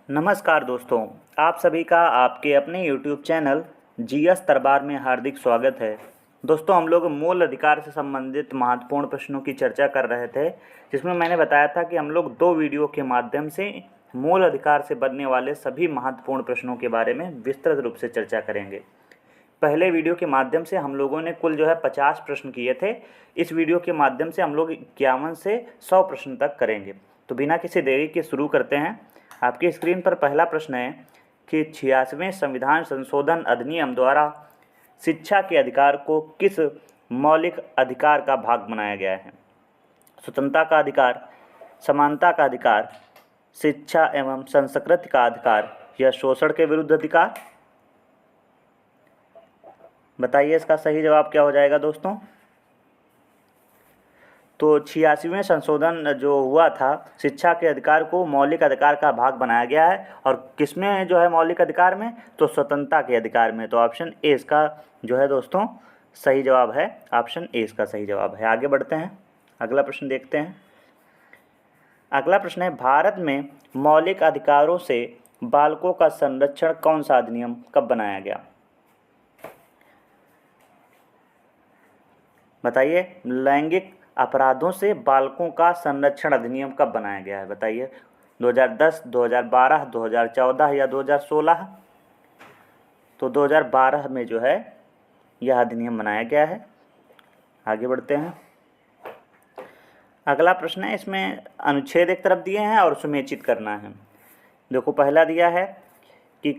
नमस्कार दोस्तों, आप सभी का आपके अपने YouTube चैनल जीएस दरबार में हार्दिक स्वागत है। दोस्तों, हम लोग मूल अधिकार से संबंधित महत्वपूर्ण प्रश्नों की चर्चा कर रहे थे, जिसमें मैंने बताया था कि हम लोग 2 वीडियो के माध्यम से मूल अधिकार से बनने वाले सभी महत्वपूर्ण प्रश्नों के बारे में विस्तृत रूप से चर्चा करेंगे। पहले वीडियो के माध्यम से हम लोगों ने कुल 50 प्रश्न किए थे। इस वीडियो के माध्यम से हम लोग 51 से 100 प्रश्न तक करेंगे। तो बिना किसी देरी के शुरू करते हैं। आपकी स्क्रीन पर पहला प्रश्न है कि 86वें संविधान संशोधन अधिनियम द्वारा शिक्षा के अधिकार को किस मौलिक अधिकार का भाग बनाया गया है? स्वतंत्रता का अधिकार, समानता का अधिकार, शिक्षा एवं संस्कृति का अधिकार या शोषण के विरुद्ध अधिकार? बताइए इसका सही जवाब क्या हो जाएगा दोस्तों। तो 86वें संशोधन जो हुआ था, शिक्षा के अधिकार को मौलिक अधिकार का भाग बनाया गया है। और किसमें मौलिक अधिकार में? तो स्वतंत्रता के अधिकार में। तो ऑप्शन ए इसका दोस्तों सही जवाब है। ऑप्शन ए इसका सही जवाब है। आगे बढ़ते हैं, अगला प्रश्न देखते हैं। अगला प्रश्न है, भारत में मौलिक अधिकारों से बालकों का संरक्षण कौन सा अधिनियम कब बनाया गया? बताइए, लैंगिक अपराधों से बालकों का संरक्षण अधिनियम कब बनाया गया है? बताइए, 2010, 2012, 2014 या 2016? तो 2012 में यह अधिनियम बनाया गया है। आगे बढ़ते हैं, अगला प्रश्न है। इसमें अनुच्छेद एक तरफ दिए हैं और सुमेचित करना है। देखो, पहला दिया है कि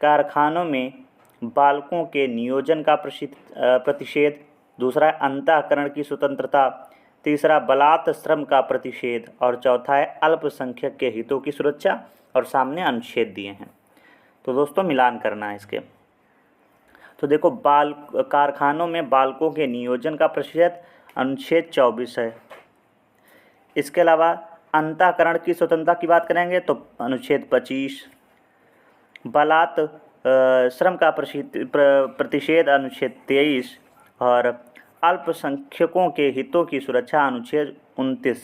कारखानों में बालकों के नियोजन का प्रतिषेध, दूसरा अंतःकरण की स्वतंत्रता, तीसरा बलात् श्रम का प्रतिषेध और चौथा है अल्पसंख्यक के हितों की सुरक्षा। और सामने अनुच्छेद दिए हैं, तो दोस्तों मिलान करना है इसके। तो देखो, कारखानों में बालकों के नियोजन का प्रतिषेध अनुच्छेद 24 है। इसके अलावा अंतःकरण की स्वतंत्रता की बात करेंगे तो अनुच्छेद 25, बलात् श्रम का प्रतिषेध अनुच्छेद 23 और अल्पसंख्यकों के हितों की सुरक्षा अनुच्छेद 29।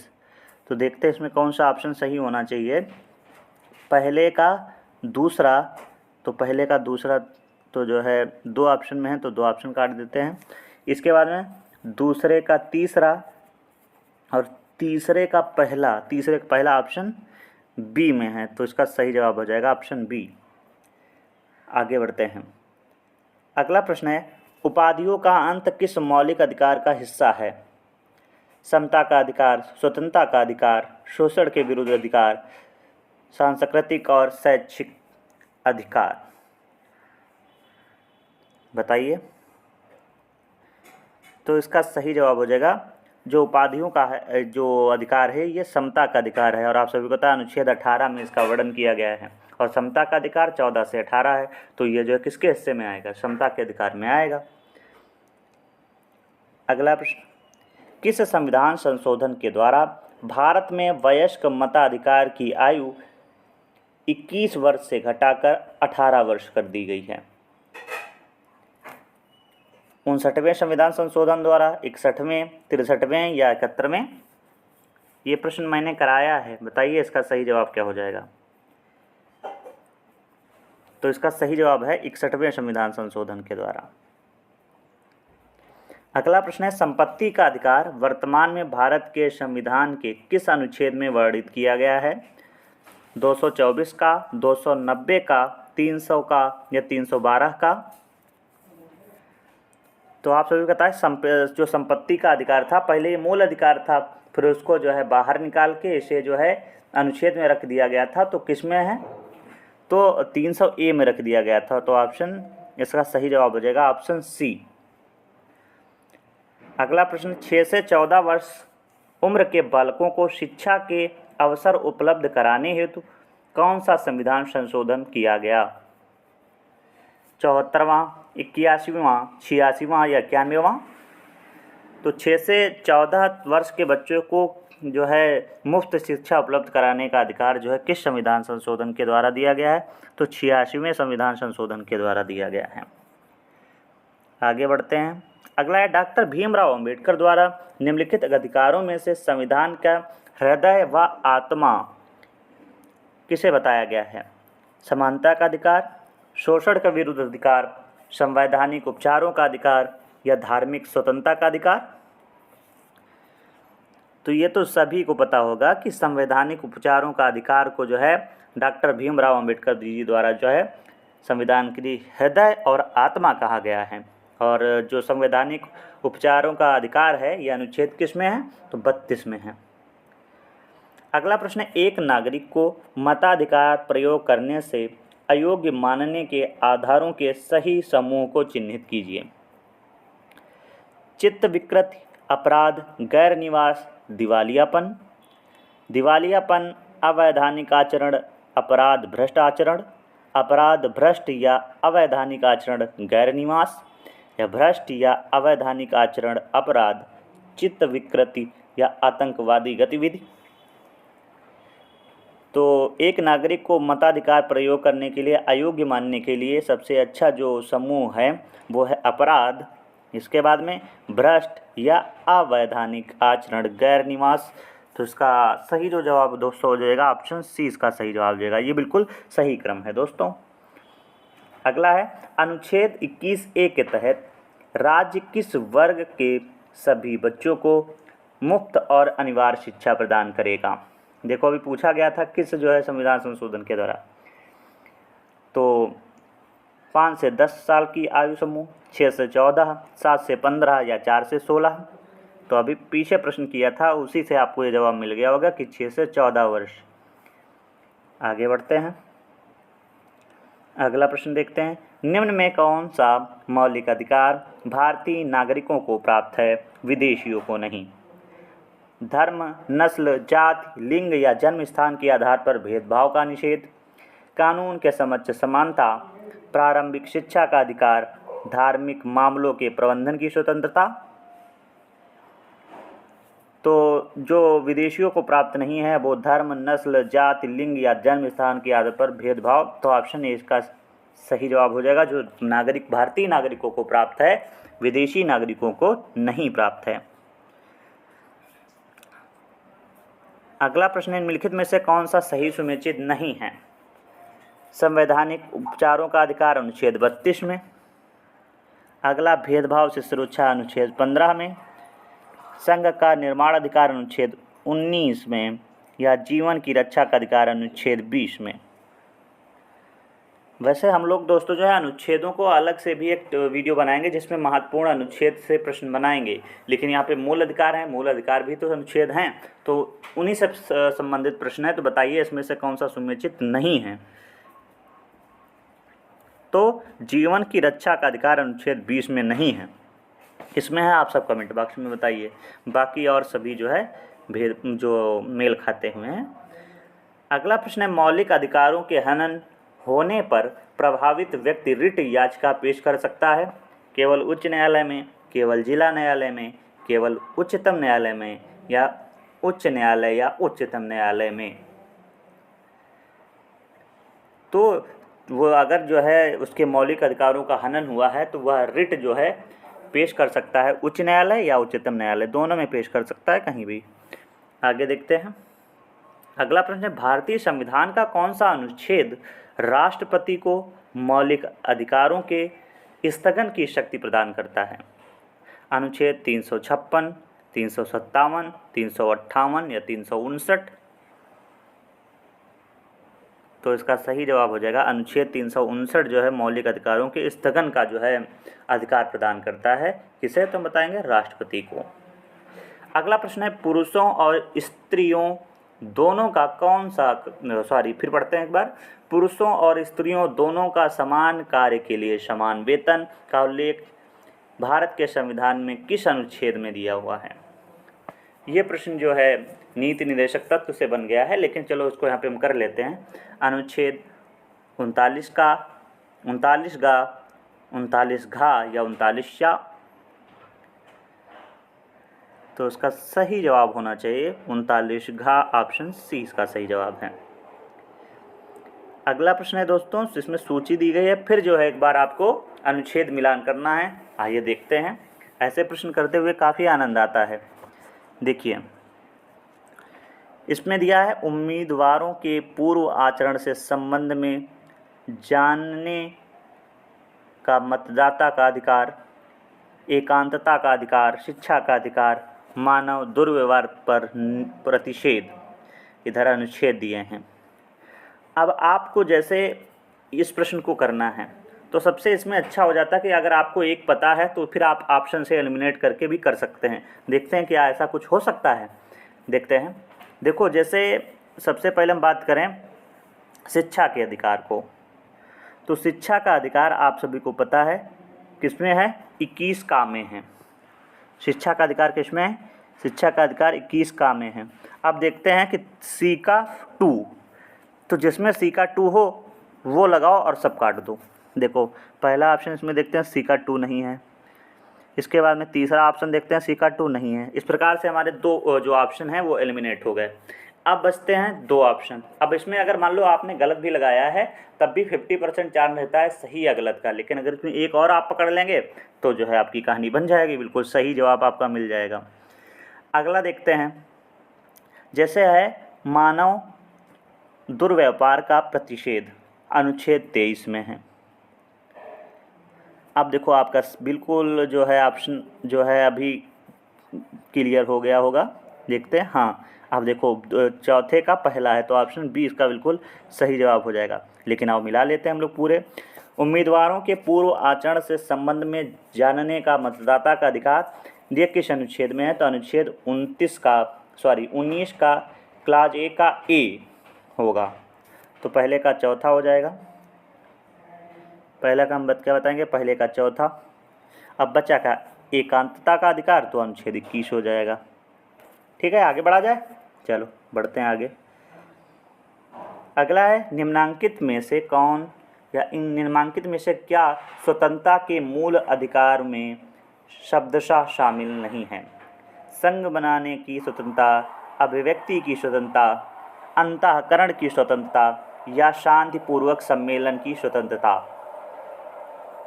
तो देखते हैं इसमें कौन सा ऑप्शन सही होना चाहिए। पहले का दूसरा, तो पहले का दूसरा तो 2 ऑप्शन में है, तो 2 ऑप्शन काट देते हैं। इसके बाद में दूसरे का तीसरा और तीसरे का पहला ऑप्शन बी में है, तो इसका सही जवाब हो जाएगा ऑप्शन बी। आगे बढ़ते हैं, अगला प्रश्न है, उपाधियों का अंत किस मौलिक अधिकार का हिस्सा है? समता का अधिकार, स्वतंत्रता का अधिकार, शोषण के विरुद्ध अधिकार, सांस्कृतिक और शैक्षिक अधिकार? बताइए। तो इसका सही जवाब हो जाएगा, जो उपाधियों का है, जो अधिकार है, ये समता का अधिकार है। और आप सभी को पता है अनुच्छेद 18 में इसका वर्णन किया गया है। और समता का अधिकार 14 से 18 है, तो ये किसके हिस्से में आएगा? समता के अधिकार में आएगा। अगला प्रश्न, किस संविधान संशोधन के द्वारा भारत में वयस्क मताधिकार की आयु 21 वर्ष से घटाकर 18 वर्ष कर दी गई है? 59वें संविधान संशोधन द्वारा, 61वें, 63वें या 71वें? ये प्रश्न मैंने कराया है। बताइए इसका सही जवाब क्या हो जाएगा। तो इसका सही जवाब है 61वें संविधान संशोधन के द्वारा। अगला प्रश्न है, संपत्ति का अधिकार वर्तमान में भारत के संविधान के किस अनुच्छेद में वर्णित किया गया है? 224 का, 290 का, 300 का या 312 का? तो आप सभी को पता है जो संपत्ति का अधिकार था, पहले ये मूल अधिकार था, फिर उसको बाहर निकाल के इसे अनुच्छेद में रख दिया गया था। तो किस में है? तो 300A में रख दिया गया था। तो ऑप्शन इसका सही जवाब हो जाएगा ऑप्शन सी। अगला प्रश्न, 6 से 14 वर्ष उम्र के बालकों को शिक्षा के अवसर उपलब्ध कराने हेतु कौन सा संविधान संशोधन किया गया? 74वां, 81वां, 86वां या 91वां? तो 6 से 14 वर्ष के बच्चों को मुफ्त शिक्षा उपलब्ध कराने का अधिकार किस संविधान संशोधन के द्वारा दिया गया है? तो 86वें संविधान संशोधन के द्वारा दिया गया है। आगे बढ़ते हैं, अगला है, डॉक्टर भीमराव अंबेडकर द्वारा निम्नलिखित अधिकारों में से संविधान का हृदय व आत्मा किसे बताया गया है? समानता का अधिकार, शोषण के विरुद्ध अधिकार, संवैधानिक उपचारों का अधिकार या धार्मिक स्वतंत्रता का अधिकार? तो ये तो सभी को पता होगा कि संवैधानिक उपचारों का अधिकार को जो है डॉक्टर भीमराव अंबेडकर जी द्वारा जो है संविधान की हृदय और आत्मा कहा गया है। और जो संवैधानिक उपचारों का अधिकार है ये अनुच्छेद किस में है? तो 32 में है। अगला प्रश्न है, एक नागरिक को मताधिकार प्रयोग करने से अयोग्य मानने के आधारों के सही समूह को चिन्हित कीजिए। चित्त विकृति, अपराध, गैर निवास, दिवालियापन। दिवालियापन अवैधानिक आचरण, अपराध भ्रष्ट आचरण, अपराध भ्रष्ट या अवैधानिक आचरण गैर निवास, या भ्रष्ट या अवैधानिक आचरण अपराध, चित्त विकृति या आतंकवादी गतिविधि। तो एक नागरिक को मताधिकार प्रयोग करने के लिए अयोग्य मानने के लिए सबसे अच्छा जो समूह है वो है अपराध, इसके बाद में भ्रष्ट या अवैधानिक आचरण गैर निवास। तो इसका सही जो जवाब दोस्तों हो जाएगा ऑप्शन सी, इसका सही जवाब हो जाएगा। ये बिल्कुल सही क्रम है दोस्तों। अगला है, अनुच्छेद 21A के तहत राज्य किस वर्ग के सभी बच्चों को मुफ्त और अनिवार्य शिक्षा प्रदान करेगा? देखो अभी पूछा गया था किस जो है संविधान संशोधन के द्वारा, तो 5 से 10 साल की आयु समूह, 6 से 14, 7 से 15 या 4 से 16। तो अभी पीछे प्रश्न किया था उसी से आपको ये जवाब मिल गया होगा कि 6 से 14 वर्ष। आगे बढ़ते हैं, अगला प्रश्न देखते हैं, निम्न में कौन सा मौलिक अधिकार भारतीय नागरिकों को प्राप्त है, विदेशियों को नहीं? धर्म, नस्ल, जाति, लिंग या जन्म स्थान के आधार पर भेदभाव का निषेध, कानून के समक्ष समानता, प्रारंभिक शिक्षा का अधिकार, धार्मिक मामलों के प्रबंधन की स्वतंत्रता। तो जो विदेशियों को प्राप्त नहीं है वो धर्म, नस्ल, जाति, लिंग या जन्म स्थान के आधार पर भेदभाव। तो ऑप्शन ए इसका सही जवाब हो जाएगा। जो नागरिक भारतीय नागरिकों को प्राप्त है, विदेशी नागरिकों को नहीं प्राप्त है। अगला प्रश्न है, निम्नलिखित में से कौन सा सही सुनिश्चित नहीं है? संवैधानिक उपचारों का अधिकार अनुच्छेद 32 में। अगला, भेदभाव से सुरक्षा अनुच्छेद 15 में। संघ का निर्माण अधिकार अनुच्छेद 19 में, या जीवन की रक्षा का अधिकार अनुच्छेद 20 में। वैसे हम लोग दोस्तों जो है अनुच्छेदों को अलग से भी एक वीडियो बनाएंगे जिसमें महत्वपूर्ण अनुच्छेद से प्रश्न बनाएंगे, लेकिन यहाँ पे मूल अधिकार हैं, मूल अधिकार भी तो अनुच्छेद हैं, तो उन्हीं से संबंधित प्रश्न है। तो बताइए इसमें से कौन सा सुनिश्चित नहीं है? तो जीवन की रक्षा का अधिकार अनुच्छेद 20 में नहीं है, इसमें है। आप सब कमेंट बॉक्स में बताइए। बाकी और सभी जो है भेद जो मेल खाते हुए हैं। अगला प्रश्न है, मौलिक अधिकारों के हनन होने पर प्रभावित व्यक्ति रिट याचिका पेश कर सकता है? केवल उच्च न्यायालय में, केवल जिला न्यायालय में, केवल उच्चतम न्यायालय में, या उच्च न्यायालय या उच्चतम न्यायालय में? तो वो अगर जो है उसके मौलिक अधिकारों का हनन हुआ है तो वह रिट जो है पेश कर सकता है उच्च न्यायालय या उच्चतम न्यायालय, दोनों में पेश कर सकता है, कहीं भी। आगे देखते हैं, अगला प्रश्न है, भारतीय संविधान का कौन सा अनुच्छेद राष्ट्रपति को मौलिक अधिकारों के स्थगन की शक्ति प्रदान करता है? अनुच्छेद 356, 357, 358 या 359? तो इसका सही जवाब हो जाएगा अनुच्छेद 359 जो है मौलिक अधिकारों के स्थगन का जो है अधिकार प्रदान करता है। किसे? तो बताएंगे राष्ट्रपति को। अगला प्रश्न है, पुरुषों और स्त्रियों दोनों का कौन सा फिर पढ़ते हैं एक बार। पुरुषों और स्त्रियों दोनों का समान कार्य के लिए समान वेतन का उल्लेख भारत के संविधान में किस अनुच्छेद में दिया हुआ है? ये प्रश्न जो है नीति निर्देशक तत्व से बन गया है, लेकिन चलो उसको यहाँ पे हम कर लेते हैं। अनुच्छेद 39 का, 39 गा, 39 घा या 39 या? तो इसका सही जवाब होना चाहिए 39 घा, ऑप्शन सी इसका सही जवाब है। अगला प्रश्न है दोस्तों, इसमें सूची दी गई है, फिर जो है एक बार आपको अनुच्छेद मिलान करना है। आइए देखते हैं। ऐसे प्रश्न करते हुए काफ़ी आनंद आता है। देखिए, इसमें दिया है उम्मीदवारों के पूर्व आचरण से संबंध में जानने का मतदाता का अधिकार, एकांतता का अधिकार, शिक्षा का अधिकार, मानव दुर्व्यवहार पर प्रतिषेध, इधर अनुच्छेद दिए हैं। अब आपको जैसे इस प्रश्न को करना है तो सबसे इसमें अच्छा हो जाता है कि अगर आपको एक पता है तो फिर आप ऑप्शन से एलिमिनेट करके भी कर सकते हैं। देखते हैं क्या ऐसा कुछ हो सकता है, देखते हैं। देखो जैसे सबसे पहले हम बात करें शिक्षा के अधिकार को, तो शिक्षा का अधिकार आप सभी को पता है किसमें है, 21 का में है। शिक्षा का अधिकार किसमें है, शिक्षा का अधिकार 21 का में है। अब देखते हैं कि सी का 2, तो जिसमें सी का 2 हो वो लगाओ और सब काट दो। देखो पहला ऑप्शन इसमें देखते हैं सी का 2 नहीं है, इसके बाद में तीसरा ऑप्शन देखते हैं सी का 2 नहीं है। इस प्रकार से हमारे दो जो ऑप्शन हैं वो एलिमिनेट हो गए। अब बचते हैं दो ऑप्शन। अब इसमें अगर मान लो आपने गलत भी लगाया है तब भी 50% चांस रहता है सही या गलत का, लेकिन अगर इसमें एक और आप पकड़ लेंगे तो जो है आपकी कहानी बन जाएगी, बिल्कुल सही जवाब आपका मिल जाएगा। अगला देखते हैं, जैसे है मानव दुर्व्यापार का प्रतिषेध, अनुच्छेद 23 में है। अब देखो आपका बिल्कुल जो है ऑप्शन जो है अभी क्लियर हो गया होगा, देखते हैं। हाँ अब देखो चौथे का पहला है तो ऑप्शन बी इसका बिल्कुल सही जवाब हो जाएगा। लेकिन अब मिला लेते हैं हम लोग पूरे। उम्मीदवारों के पूर्व आचरण से संबंध में जानने का मतदाता का अधिकार ये किस अनुच्छेद में है, तो अनुच्छेद 19 का क्लाज ए का ए होगा। तो पहले का चौथा हो जाएगा, पहला का हम क्या बताएंगे, पहले का चौथा। अब बचा का एकांतता का अधिकार, तो अनुच्छेद 21 हो जाएगा। ठीक है, आगे बढ़ा जाए, चलो बढ़ते हैं आगे। अगला है निम्नांकित में से कौन या इन निम्नांकित में से क्या स्वतंत्रता के मूल अधिकार में शब्दशः शामिल नहीं है। संघ बनाने की स्वतंत्रता, अभिव्यक्ति की स्वतंत्रता, अंतःकरण की स्वतंत्रता या शांतिपूर्वक सम्मेलन की स्वतंत्रता।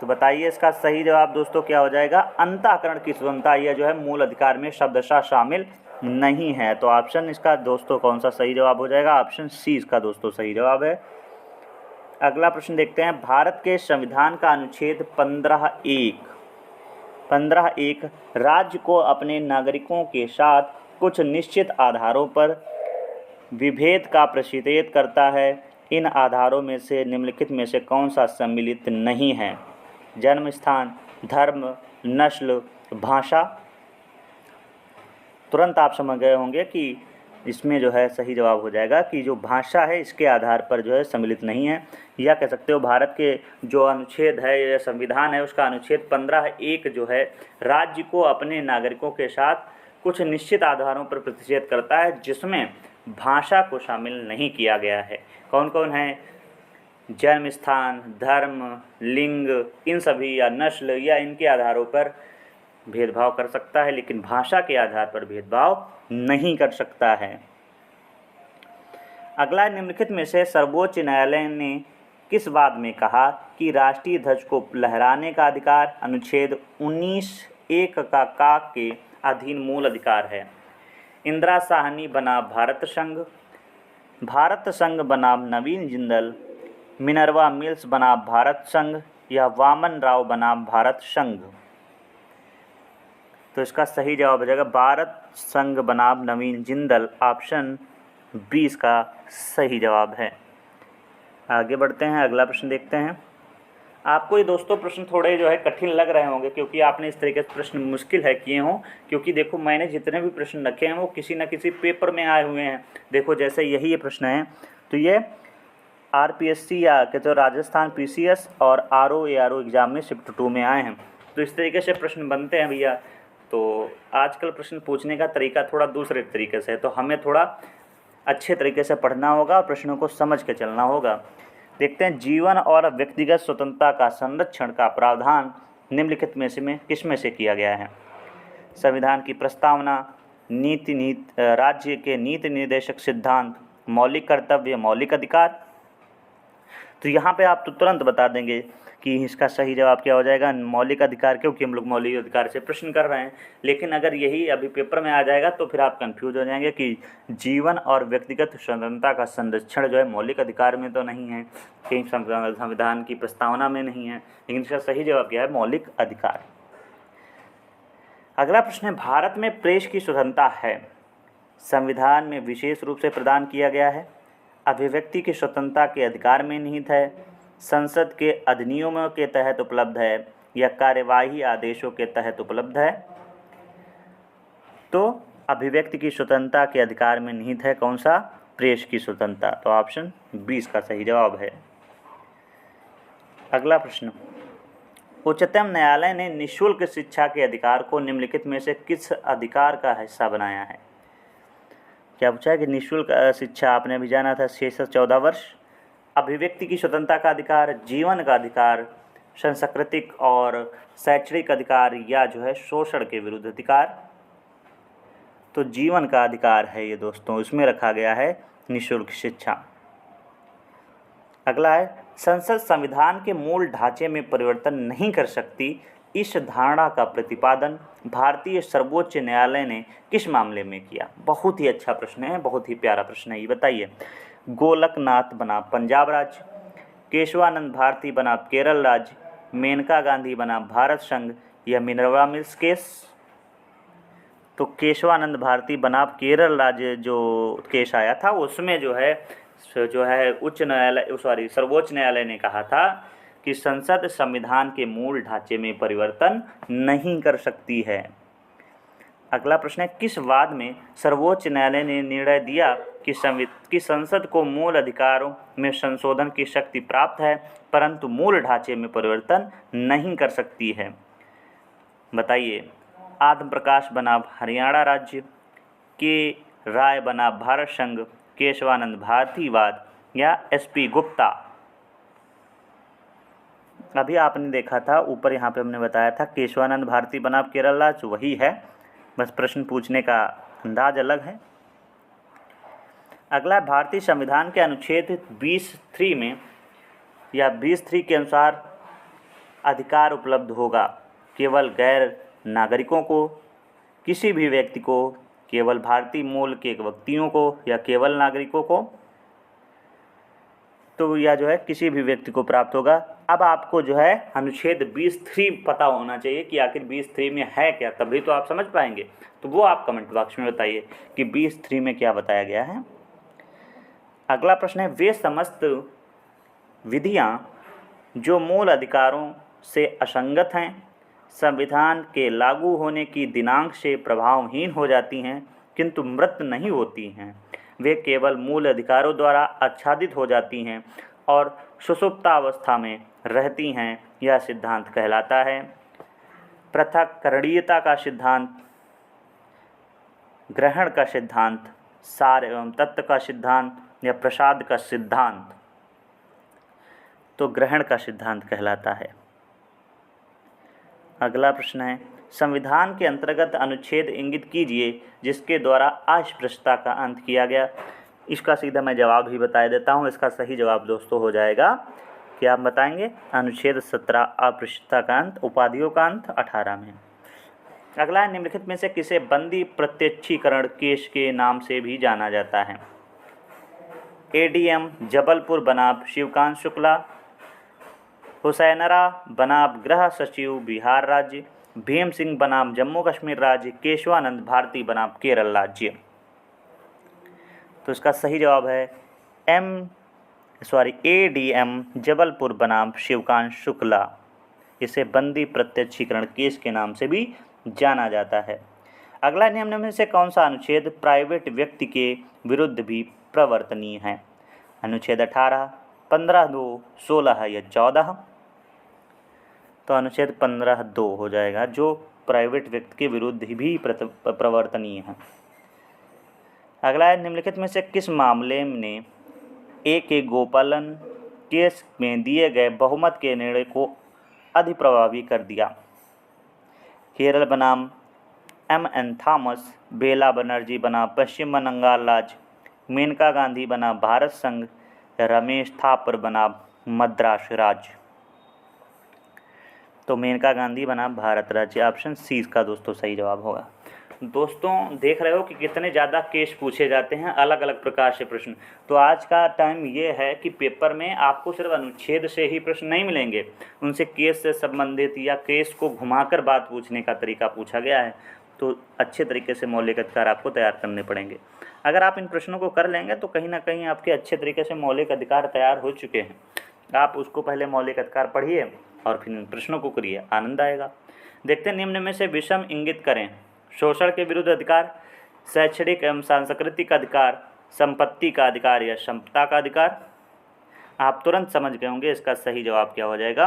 तो बताइए इसका सही जवाब दोस्तों क्या हो जाएगा। अंतःकरण की स्वतंत्रता यह जो है मूल अधिकार में शब्दशः शामिल नहीं है। तो ऑप्शन इसका दोस्तों कौन सा सही जवाब हो जाएगा, ऑप्शन सी इसका दोस्तों सही जवाब है। अगला प्रश्न देखते हैं, भारत के संविधान का अनुच्छेद 15(1) राज्य को अपने नागरिकों के साथ कुछ निश्चित आधारों पर विभेद का प्रतिषेध करता है। इन आधारों में से निम्नलिखित में से कौन सा सम्मिलित नहीं है। जन्म स्थान, धर्म, नस्ल, भाषा। तुरंत आप समझ गए होंगे कि इसमें जो है सही जवाब हो जाएगा कि जो भाषा है इसके आधार पर जो है सम्मिलित नहीं है। या कह सकते हो भारत के जो अनुच्छेद है या संविधान है उसका अनुच्छेद 15(1) जो है राज्य को अपने नागरिकों के साथ कुछ निश्चित आधारों पर प्रतिषेध करता है, जिसमें भाषा को शामिल नहीं किया गया है। कौन कौन है, जन्म स्थान, धर्म, लिंग, इन सभी या नस्ल या इनके आधारों पर भेदभाव कर सकता है, लेकिन भाषा के आधार पर भेदभाव नहीं कर सकता है। अगला निम्नलिखित में से सर्वोच्च न्यायालय ने किस वाद में कहा कि राष्ट्रीय ध्वज को लहराने का अधिकार अनुच्छेद 19(1) का के अधीन मूल अधिकार है। इंदिरा साहनी बनाम भारत संघ बनाम नवीन जिंदल, मिनर्वा मिल्स बनाम भारत संघ या वामन राव बनाम भारत संघ। तो इसका सही जवाब हो जाएगा भारत संघ बनाम नवीन जिंदल, ऑप्शन 20 का सही जवाब है। आगे बढ़ते हैं, अगला प्रश्न देखते हैं। आपको ये दोस्तों प्रश्न थोड़े जो है कठिन लग रहे होंगे क्योंकि आपने इस तरीके से प्रश्न मुश्किल है किए हों, क्योंकि देखो मैंने जितने भी प्रश्न रखे हैं वो किसी न किसी पेपर में आए हुए हैं। देखो जैसे यही ये प्रश्न है तो ये आरपीएससी या कहते हो राजस्थान पीसीएस और आरओ एग्ज़ाम में शिफ्ट 2 में आए हैं। तो इस तरीके से प्रश्न बनते हैं भैया। तो आजकल प्रश्न पूछने का तरीका थोड़ा दूसरे तरीके से है, तो हमें थोड़ा अच्छे तरीके से पढ़ना होगा और प्रश्नों को समझ के चलना होगा। देखते हैं, जीवन और व्यक्तिगत स्वतंत्रता का संरक्षण का प्रावधान निम्नलिखित में से किस में से किया गया है। संविधान की प्रस्तावना, राज्य के नीति निर्देशक सिद्धांत, मौलिक कर्तव्य, मौलिक अधिकार। तो यहाँ पे आप तो तुरंत बता देंगे कि इसका सही जवाब क्या हो जाएगा, मौलिक अधिकार, क्योंकि हम लोग मौलिक अधिकार से प्रश्न कर रहे हैं। लेकिन अगर यही अभी पेपर में आ जाएगा तो फिर आप कंफ्यूज हो जाएंगे कि जीवन और व्यक्तिगत स्वतंत्रता का संरक्षण जो है मौलिक अधिकार में तो नहीं है, कहीं संविधान की प्रस्तावना में नहीं है, लेकिन इसका सही जवाब क्या है, मौलिक अधिकार। अगला प्रश्न है, भारत में प्रेस की स्वतंत्रता है, संविधान में विशेष रूप से प्रदान किया गया है, अभिव्यक्ति की स्वतंत्रता के अधिकार में निहित है, संसद के अधिनियमों के तहत उपलब्ध है, या कार्यवाही आदेशों के तहत उपलब्ध है। तो अभिव्यक्ति की स्वतंत्रता के अधिकार में निहित है कौन सा, प्रेस की स्वतंत्रता। तो ऑप्शन 20 का सही जवाब है। अगला प्रश्न, उच्चतम न्यायालय ने निःशुल्क शिक्षा के अधिकार को निम्नलिखित में से किस अधिकार का हिस्सा बनाया है। क्या पूछा है कि निःशुल्क शिक्षा आपने अभी जाना था 6 से 14 वर्ष, अभिव्यक्ति की स्वतंत्रता का अधिकार, जीवन का अधिकार, सांस्कृतिक और शैक्षणिक अधिकार, या जो है शोषण के विरुद्ध अधिकार। तो जीवन का अधिकार है ये दोस्तों, इसमें रखा गया है निःशुल्क शिक्षा। अगला है, संसद संविधान के मूल ढांचे में परिवर्तन नहीं कर सकती, इस धारणा का प्रतिपादन भारतीय सर्वोच्च न्यायालय ने किस मामले में किया। बहुत ही अच्छा प्रश्न है, बहुत ही प्यारा प्रश्न है। ये बताइए, गोलकनाथ बनाम पंजाब राज्य, केशवानंद भारती बनाम केरल राज्य, मेनका गांधी बनाम भारत संघ, या मिनर्वा मिल्स केस। तो केशवानंद भारती बनाम केरल राज्य जो केस आया था उसमें जो है सर्वोच्च न्यायालय ने कहा था कि संसद संविधान के मूल ढांचे में परिवर्तन नहीं कर सकती है। अगला प्रश्न है, किस वाद में सर्वोच्च न्यायालय ने निर्णय दिया कि संसद को मूल अधिकारों में संशोधन की शक्ति प्राप्त है परंतु मूल ढांचे में परिवर्तन नहीं कर सकती है। बताइए, आत्म प्रकाश बनाम हरियाणा राज्य, के राय बनाम भारत संघ, केशवानंद भारती वाद, या एसपी गुप्ता। अभी आपने देखा था ऊपर यहाँ पे हमने बताया था केशवानंद भारती बनाम केरल राज्य, वही है, बस प्रश्न पूछने का अंदाज अलग है। अगला, भारतीय संविधान के अनुच्छेद 20(3) में या 20(3) के अनुसार अधिकार उपलब्ध होगा केवल गैर नागरिकों को, किसी भी व्यक्ति को, केवल भारतीय मूल के व्यक्तियों को, या केवल नागरिकों को। तो यह जो है किसी भी व्यक्ति को प्राप्त होगा। अब आपको जो है अनुच्छेद 20(3) पता होना चाहिए कि आखिर 20(3) में है क्या, तभी तो आप समझ पाएंगे। तो वो आप कमेंट बॉक्स में बताइए कि 20(3) में क्या बताया गया है। अगला प्रश्न है, वे समस्त विधियां जो मूल अधिकारों से असंगत हैं संविधान के लागू होने की दिनांक से प्रभावहीन हो जाती हैं किंतु मृत नहीं होती हैं, वे केवल मूल अधिकारों द्वारा आच्छादित हो जाती हैं और सुषुप्तावस्था में रहती हैं, यह सिद्धांत कहलाता है। पृथक्करणीयता का सिद्धांत, ग्रहण का सिद्धांत, सार एवं तत्व का सिद्धांत, या प्रसाद का सिद्धांत। तो ग्रहण का सिद्धांत कहलाता है। अगला प्रश्न है, संविधान के अंतर्गत अनुच्छेद इंगित कीजिए जिसके द्वारा अस्पृश्यता का अंत किया गया। इसका सीधा मैं जवाब ही बता देता हूँ। इसका सही जवाब दोस्तों हो जाएगा, क्या आप बताएंगे, अनुच्छेद 17 अस्पृश्यता का अंत, उपाधियों का अंत 18 में। अगला है, निम्नलिखित में से किसे बंदी प्रत्यक्षीकरण केस के नाम से भी जाना जाता है। एडीएम जबलपुर बनाम शिवकांत शुक्ला, हुसैनरा बनाम गृह सचिव बिहार राज्य, भीम सिंह बनाम जम्मू कश्मीर राज्य, केशवानंद भारती बनाम केरल राज्य। तो इसका सही जवाब है एडीएम जबलपुर बनाम शिवकांत शुक्ला। इसे बंदी प्रत्यक्षीकरण केस के नाम से भी जाना जाता है। अगला नियम में से कौन सा अनुच्छेद प्राइवेट व्यक्ति के विरुद्ध भी प्रवर्तनीय है। अनुच्छेद 18, 15(2), 16 या 14। तो अनुच्छेद 15(2) हो जाएगा, जो प्राइवेट व्यक्ति के विरुद्ध भी प्रवर्तनीय है। अगला है, निम्नलिखित में से किस मामले ने ए गोपालन केस में दिए गए बहुमत के निर्णय को अधिप्रभावी कर दिया। केरल बनाम एम.एन. थॉमस, बेला बनर्जी बनाम पश्चिम बंगाल राज्य, मेनका गांधी बनाम भारत संघ, रमेश थापर बनाम मद्रास राज्य। तो मेनका गांधी बना भारत राज्य। ऑप्शन सी इसका दोस्तों सही जवाब होगा। दोस्तों देख रहे हो कि कितने ज़्यादा केस पूछे जाते हैं, अलग अलग प्रकार से प्रश्न। तो आज का टाइम ये है कि पेपर में आपको सिर्फ अनुच्छेद से ही प्रश्न नहीं मिलेंगे, उनसे केस से संबंधित या केस को घुमाकर बात पूछने का तरीका पूछा गया है। तो अच्छे तरीके से मौलिक अधिकार आपको तैयार करने पड़ेंगे। अगर आप इन प्रश्नों को कर लेंगे तो कहीं ना कहीं आपके अच्छे तरीके से मौलिक अधिकार तैयार हो चुके हैं। आप उसको पहले मौलिक अधिकार पढ़िए और फिर इन प्रश्नों को करिए, आनंद आएगा। देखते हैं निम्न में से विषम इंगित करें। शोषण के विरुद्ध अधिकार, शैक्षणिक एवं सांस्कृतिक अधिकार, संपत्ति का अधिकार या समता का अधिकार। आप तुरंत समझ गए होंगे इसका सही जवाब क्या हो जाएगा।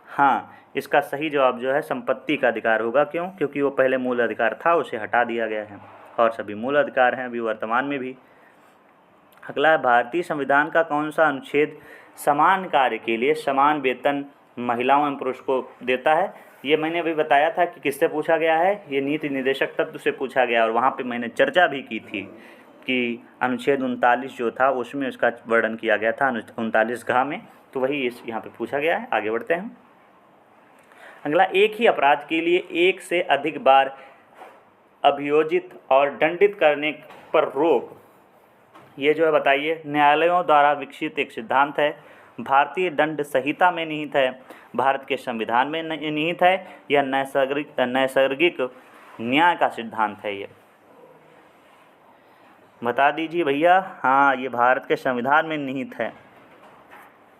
हाँ, इसका सही जवाब जो है संपत्ति का अधिकार होगा। क्यों? क्योंकि वो पहले मूल अधिकार था, उसे हटा दिया गया है और सभी मूल अधिकार हैं अभी वर्तमान में भी। अगला है, भारतीय संविधान का कौन सा अनुच्छेद समान कार्य के लिए समान वेतन महिलाओं एवं पुरुष को देता है? ये मैंने अभी बताया था कि किससे पूछा गया है, ये नीति निर्देशक तत्व से पूछा गया और वहाँ पे मैंने चर्चा भी की थी कि अनुच्छेद 39 जो था उसमें उसका वर्णन किया गया था 39 में, तो वही इस यहाँ पे पूछा गया है। आगे बढ़ते हैं। अगला, एक ही अपराध के लिए एक से अधिक बार अभियोजित और दंडित करने पर रोक, ये जो है बताइए। न्यायालयों द्वारा विकसित एक सिद्धांत है, भारतीय दंड संहिता में निहित है, भारत के संविधान में निहित है या नैसर्गिक न्याय का सिद्धांत है? ये बता दीजिए भैया। हाँ, ये भारत के संविधान में निहित है।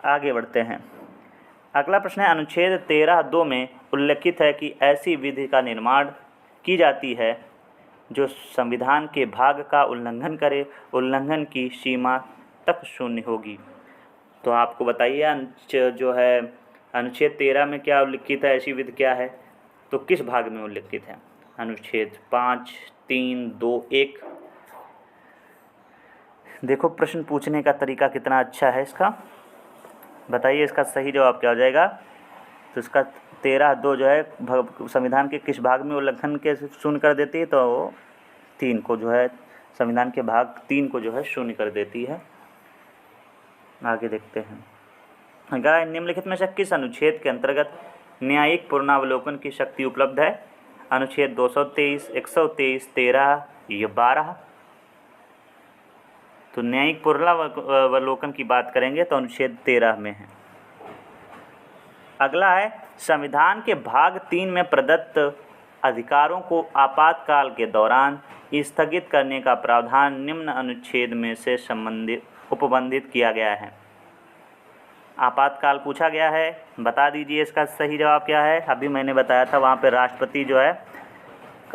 आगे बढ़ते हैं। अगला प्रश्न है, अनुच्छेद 13(2) में उल्लेखित है कि ऐसी विधि का निर्माण की जाती है जो संविधान के भाग का उल्लंघन करे, उल्लंघन की सीमा तक शून्य होगी। तो आपको बताइए जो है अनुच्छेद 13 में क्या उल्लिखित है, ऐसी विधि क्या है? तो किस भाग में उल्लिखित है? अनुच्छेद 5, 3, 2, 1। देखो प्रश्न पूछने का तरीका कितना अच्छा है इसका। बताइए इसका सही जवाब क्या हो जाएगा। तो इसका 13(2) जो है संविधान के किस भाग में उल्लंघन के शून्य कर देती है? तो 3 को जो है, संविधान के भाग 3 को जो है शून्य कर देती है। आगे देखते हैं। अगर निम्नलिखित में से किस अनुच्छेद के अंतर्गत न्यायिक पुनरावलोकन की शक्ति उपलब्ध है? अनुच्छेद 223, 123, 13 या 12? तो न्यायिक पुनरावलोकन की बात करेंगे तो अनुच्छेद 13 में है। अगला है, संविधान के भाग 3 में प्रदत्त अधिकारों को आपातकाल के दौरान स्थगित करने का प्रावधान निम्न अनुच्छेद में से उपबंधित किया गया है। आपातकाल पूछा गया है, बता दीजिए इसका सही जवाब क्या है। अभी मैंने बताया था वहाँ पे राष्ट्रपति जो है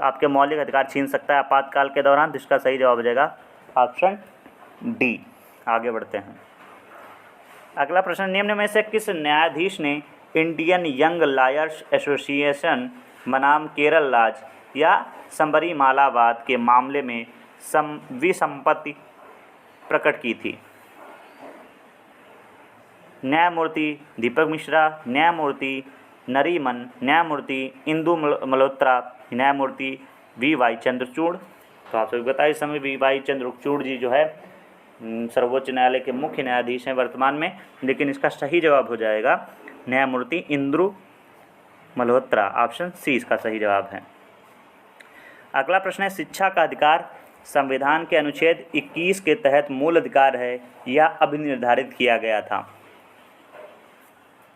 आपके मौलिक अधिकार छीन सकता है आपातकाल के दौरान, तो इसका सही जवाब हो जाएगा ऑप्शन डी। आगे बढ़ते हैं। अगला प्रश्न, निम्न में से किस न्यायाधीश ने इंडियन यंग लॉयर्स एसोसिएशन बनाम केरल राज्य या संबरीमालावाद के मामले में विसंपत्ति प्रकट की थी? न्यायमूर्ति दीपक मिश्रा, न्यायमूर्ति नरीमन, न्यायमूर्ति इंदु मल्होत्रा, न्यायमूर्ति वी.वाई. चंद्रचूड़। तो आप सभी बताइए, इस समय वी.वाई. चंद्रचूड़ जी जो है सर्वोच्च न्यायालय के मुख्य न्यायाधीश हैं वर्तमान में, लेकिन इसका सही जवाब हो जाएगा न्यायमूर्ति इंदु मल्होत्रा। ऑप्शन सी इसका सही जवाब है। अगला प्रश्न है, शिक्षा का अधिकार संविधान के अनुच्छेद 21 के तहत मूल अधिकार है या अभिनिर्धारित किया गया था?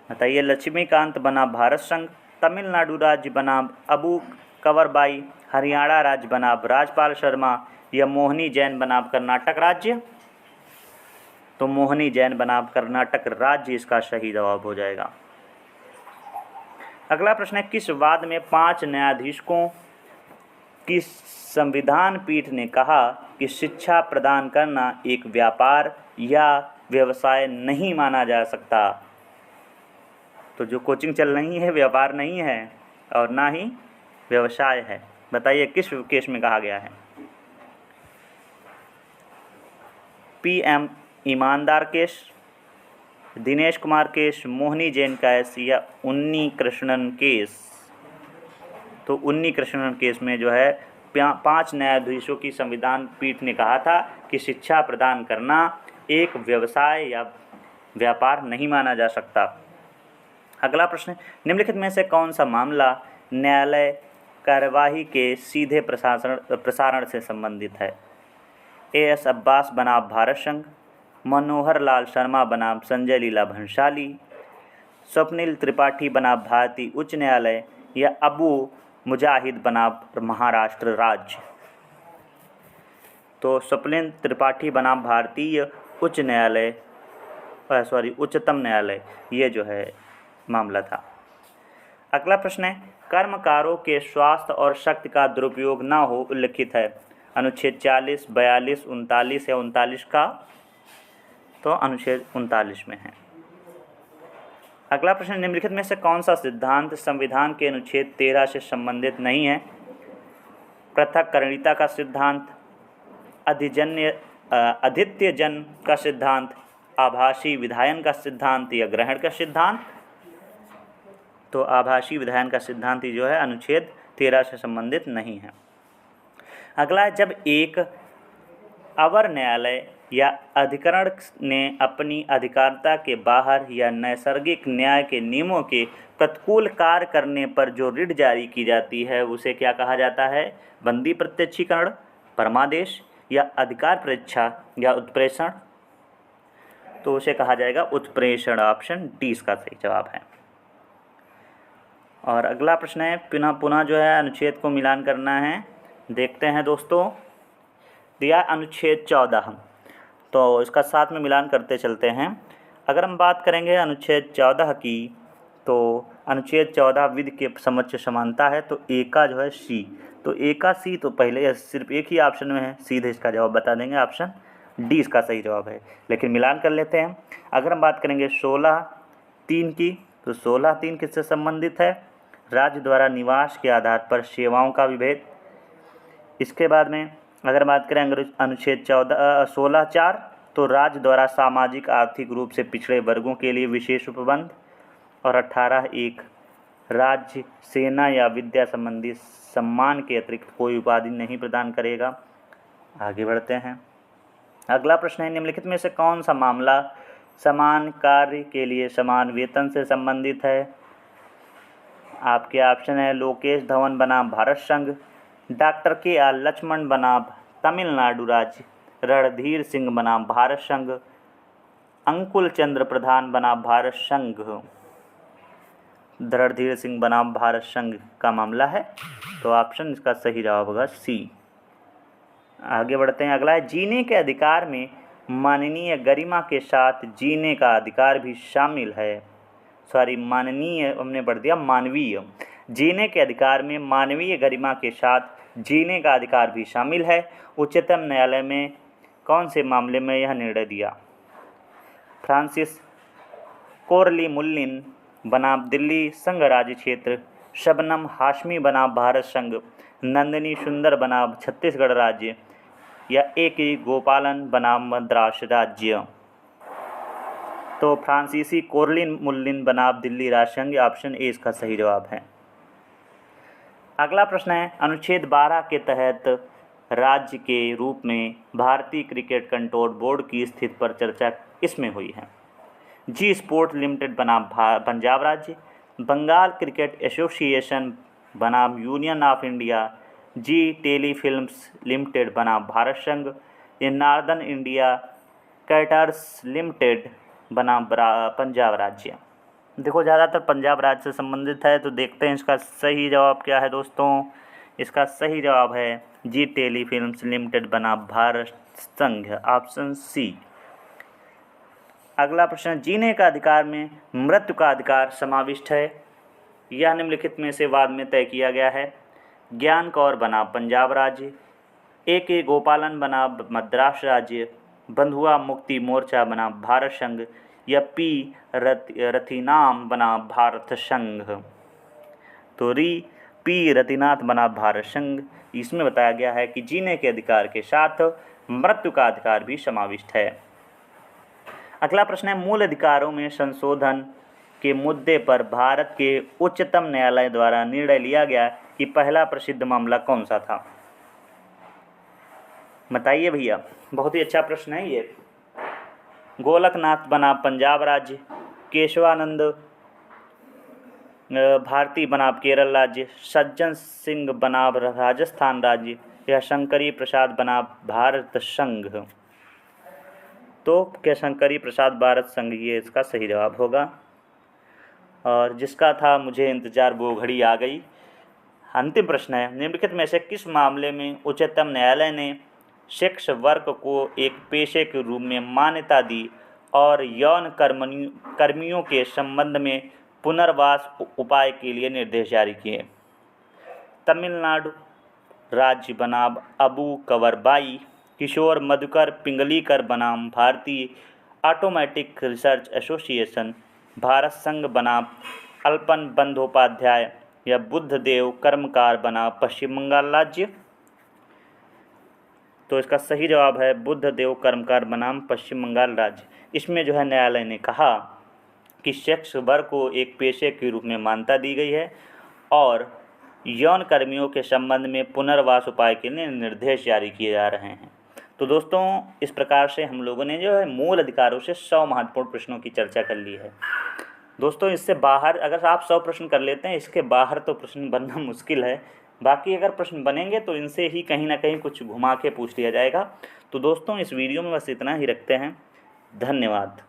बताइए। लक्ष्मीकांत बना भारत संघ, तमिलनाडु राज्य बना अबू कंवरबाई, हरियाणा राज्य बना राजपाल शर्मा या मोहनी जैन बनाम कर्नाटक राज्य? तो मोहनी जैन बनाम कर्नाटक राज्य इसका सही जवाब हो जाएगा। अगला प्रश्न है, किस वाद में 5 न्यायाधीशों की संविधान पीठ ने कहा कि शिक्षा प्रदान करना एक व्यापार या व्यवसाय नहीं माना जा सकता? तो जो कोचिंग चल रही है व्यापार नहीं है और ना ही व्यवसाय है। बताइए किस केस में कहा गया है? PM ईमानदार केस, दिनेश कुमार केस, मोहनी जैन केस या उन्नी कृष्णन केस? तो उन्नी कृष्णन केस में जो है 5 न्यायाधीशों की संविधान पीठ ने कहा था कि शिक्षा प्रदान करना एक व्यवसाय या व्यापार नहीं माना जा सकता। अगला प्रश्न, निम्नलिखित में से कौन सा मामला न्यायालय कार्यवाही के सीधे प्रसारण से संबंधित है? एएस अब्बास बनाम भारत संघ, मनोहर लाल शर्मा बनाम संजय लीला भंसाली, स्वप्निल त्रिपाठी बनाम भारतीय उच्च न्यायालय या अबू मुजाहिद बनाम महाराष्ट्र राज्य? तो स्वप्निल त्रिपाठी बनाम भारतीय उच्च न्यायालय, उच्चतम न्यायालय, ये जो है मामला था। अगला प्रश्न है, कर्मकारों के स्वास्थ्य और शक्ति का दुरुपयोग न हो उल्लिखित है? अनुच्छेद 40, 42, 39 या 39 का? तो अनुच्छेद 39 में है। अगला प्रश्न, निम्नलिखित में से कौन सा सिद्धांत संविधान के अनुच्छेद 13 से संबंधित नहीं है? पृथक्करणीयता का सिद्धांत, अधित्यजन का सिद्धांत, आभासी विधायन का सिद्धांत या ग्रहण का सिद्धांत? तो आभासी विधायन का सिद्धांत ही जो है अनुच्छेद 13 से संबंधित नहीं है। अगला है, जब एक अवर न्यायालय या अधिकरण ने अपनी अधिकारिता के बाहर या नैसर्गिक न्याय के नियमों के प्रतिकूल कार्य करने पर जो रिट जारी की जाती है उसे क्या कहा जाता है? बंदी प्रत्यक्षीकरण, परमादेश या अधिकार परीक्षा या उत्प्रेषण? तो उसे कहा जाएगा उत्प्रेषण। ऑप्शन डी इसका सही जवाब है। और अगला प्रश्न है, पुनः जो है अनुच्छेद को मिलान करना है। देखते हैं दोस्तों, दिया अनुच्छेद 14, तो इसका साथ में मिलान करते चलते हैं। अगर हम बात करेंगे अनुच्छेद 14 की, तो अनुच्छेद 14 विधि के समक्ष समानता है, तो ए का जो है सी, तो ए का सी तो पहले सिर्फ एक ही ऑप्शन में है, सीधे इसका जवाब बता देंगे, ऑप्शन डी इसका सही जवाब है। लेकिन मिलान कर लेते हैं। अगर हम बात करेंगे 16(3) की, तो 16(3) किससे संबंधित है? राज्य द्वारा निवास के आधार पर सेवाओं का विभेद। इसके बाद में अगर बात करें अनुच्छेद 16(4), तो राज्य द्वारा सामाजिक आर्थिक रूप से पिछड़े वर्गों के लिए विशेष उपबंध। और 18(1), राज्य सेना या विद्या संबंधी सम्मान के अतिरिक्त कोई उपाधि नहीं प्रदान करेगा। आगे बढ़ते हैं। अगला प्रश्न है, निम्नलिखित में से कौन सा मामला समान कार्य के लिए समान वेतन से संबंधित है? आपके ऑप्शन है लोकेश धवन बनाम भारत संघ, डॉक्टर के लक्ष्मण बनाम तमिलनाडु राज्य, रणधीर सिंह बनाम भारत संघ, अंकुल चंद्र प्रधान बनाम भारत संघ। रणधीर सिंह बनाम भारत संघ का मामला है, तो ऑप्शन इसका सही जवाब होगा सी। आगे बढ़ते हैं। अगला है, जीने के अधिकार में माननीय गरिमा के साथ जीने का अधिकार भी शामिल है। माननीय हमने पढ़ दिया मानवीय। जीने के अधिकार में मानवीय गरिमा के साथ जीने का अधिकार भी शामिल है। उच्चतम न्यायालय में कौन से मामले में यह निर्णय दिया? फ्रांसिस कोरली मुल्लिन बनाम दिल्ली संघ राज्य क्षेत्र, शबनम हाशमी बनाम भारत संघ, नंदिनी सुंदर बनाम छत्तीसगढ़ राज्य या ए.के. गोपालन बनाम मद्रास राज्य? तो फ्रांसीसी कोरलिन मुल्लिन बनाम दिल्ली राज्य संघ, ऑप्शन ए इसका सही जवाब है। अगला प्रश्न है, अनुच्छेद 12 के तहत राज्य के रूप में भारतीय क्रिकेट कंट्रोल बोर्ड की स्थिति पर चर्चा किसमें हुई है? जी स्पोर्ट लिमिटेड बनाम पंजाब राज्य, बंगाल क्रिकेट एसोसिएशन बनाम Union of India, Zee Telefilms limited बनाम भारत संघ या नॉर्दर्न इंडिया कैटर्स लिमिटेड बनाम पंजाब राज्य? देखो ज़्यादातर पंजाब राज्य से संबंधित है, तो देखते हैं इसका सही जवाब क्या है दोस्तों। इसका सही जवाब है जी टेलीफिल्म्स लिमिटेड बनाम भारत संघ, ऑप्शन सी। अगला प्रश्न, जीने का अधिकार में मृत्यु का अधिकार समाविष्ट है? यह निम्नलिखित में से बाद में तय किया गया है। ज्ञान कौर बनाम पंजाब राज्य, ए.के. गोपालन बनाम मद्रास राज्य, बंधुआ मुक्ति मोर्चा बनाम भारत संघ या पी रतिनाम बनाम भारत संघ? तो पी रतिनाथ बनाम भारत संघ, इसमें बताया गया है कि जीने के अधिकार के साथ मृत्यु का अधिकार भी समाविष्ट है। अगला प्रश्न है, मूल अधिकारों में संशोधन के मुद्दे पर भारत के उच्चतम न्यायालय द्वारा निर्णय लिया गया कि पहला प्रसिद्ध मामला कौन सा था? बताइए भैया, बहुत ही अच्छा प्रश्न है ये। गोलकनाथ बनाम पंजाब राज्य, केशवानंद भारती बनाम केरल राज्य, सज्जन सिंह बनाम राजस्थान राज्य या शंकरी प्रसाद बनाम भारत संघ। तो क्या शंकरी प्रसाद भारत संघ ये इसका सही जवाब होगा। और जिसका था मुझे इंतज़ार वो घड़ी आ गई। अंतिम प्रश्न है, निम्नलिखित में से किस मामले में उच्चतम न्यायालय ने सेक्स वर्क को एक पेशे के रूप में मान्यता दी और यौन कर्मियों के संबंध में पुनर्वास उपाय के लिए निर्देश जारी किए। तमिलनाडु राज्य बनाम अबू कवरबाई, किशोर मधुकर पिंगलीकर बनाम भारतीय ऑटोमेटिक रिसर्च एसोसिएशन, भारत संघ बनाम अल्पन बंदोपाध्याय या बुद्धदेव कर्मकार बनाम पश्चिम बंगाल राज्य। तो इसका सही जवाब है बुद्धदेव कर्मकार बनाम पश्चिम बंगाल राज्य। इसमें जो है न्यायालय ने कहा कि सेक्स वर्क को एक पेशे के रूप में मान्यता दी गई है और यौन कर्मियों के संबंध में पुनर्वास उपाय के लिए निर्देश जारी किए जा रहे हैं। तो दोस्तों, इस प्रकार से हम लोगों ने जो है मूल अधिकारों से 100 महत्वपूर्ण प्रश्नों की चर्चा कर ली है। दोस्तों, इससे बाहर अगर आप 100 प्रश्न कर लेते हैं, इसके बाहर तो प्रश्न बनना मुश्किल है। बाकी अगर प्रश्न बनेंगे तो इनसे ही कहीं ना कहीं कुछ घुमा के पूछ लिया जाएगा। तो दोस्तों, इस वीडियो में बस इतना ही रखते हैं। धन्यवाद।